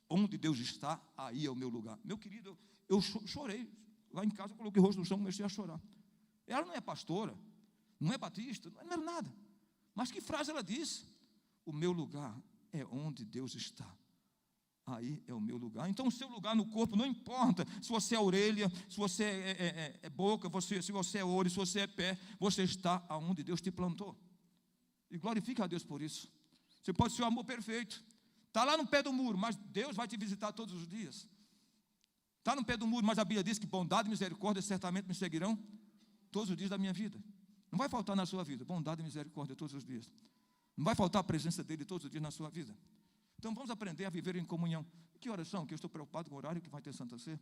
Onde Deus está, aí é o meu lugar. Meu querido, eu chorei. Lá em casa, eu coloquei o rosto no chão e comecei a chorar. Ela não é pastora, não é batista, não era nada. Mas que frase ela disse? O meu lugar é onde Deus está. Aí é o meu lugar. Então o seu lugar no corpo não importa se você é orelha, se você é boca, se você é olho, se você é pé, você está aonde Deus te plantou. E glorifica a Deus por isso. Você pode ser o amor perfeito. Está lá no pé do muro, mas Deus vai te visitar todos os dias. Está no pé do muro, mas a Bíblia diz que bondade e misericórdia certamente me seguirão todos os dias da minha vida. Não vai faltar na sua vida bondade e misericórdia todos os dias. Não vai faltar a presença dele todos os dias na sua vida. Então vamos aprender a viver em comunhão. Que horas são? Que eu estou preocupado com o horário que vai ter Santa Ceia.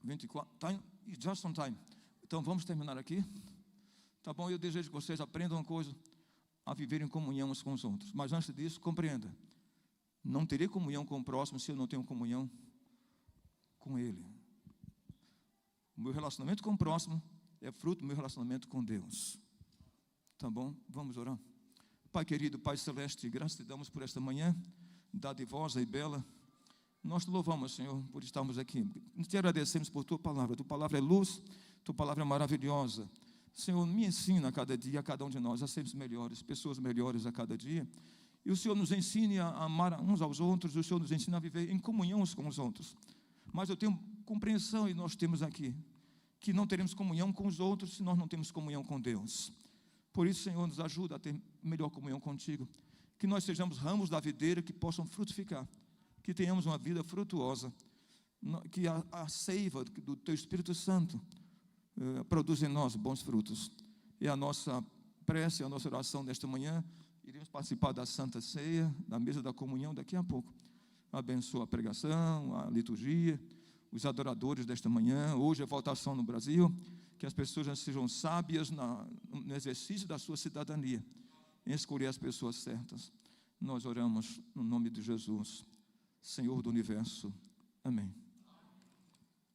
24, time, just on time. Então vamos terminar aqui. Tá bom, eu desejo que vocês aprendam uma coisa, a viver em comunhão uns com os outros. Mas antes disso, compreenda, não terei comunhão com o próximo se eu não tenho comunhão com ele. O meu relacionamento com o próximo é fruto do meu relacionamento com Deus. Tá bom? Vamos orar. Pai querido, Pai celeste, graças te damos por esta manhã, dadivosa e bela. Nós te louvamos, Senhor, por estarmos aqui. Te agradecemos por tua palavra é luz, tua palavra é maravilhosa. Senhor, me ensina a cada dia, a cada um de nós, a sermos melhores, pessoas melhores a cada dia. E o Senhor nos ensine a amar uns aos outros, o Senhor nos ensina a viver em comunhão uns com os outros. Mas eu tenho compreensão, e nós temos aqui, que não teremos comunhão com os outros se nós não temos comunhão com Deus. Por isso, Senhor, nos ajuda a ter melhor comunhão contigo. Que nós sejamos ramos da videira que possam frutificar. Que tenhamos uma vida frutuosa. Que a seiva do Teu Espírito Santo produza em nós bons frutos. E a nossa prece, a nossa oração nesta manhã, iremos participar da Santa Ceia, da mesa da comunhão daqui a pouco. Abençoa a pregação, a liturgia, os adoradores desta manhã. Hoje é votação no Brasil. Que as pessoas já sejam sábias no exercício da sua cidadania, em escolher as pessoas certas. Nós oramos no nome de Jesus, Senhor do Universo. Amém.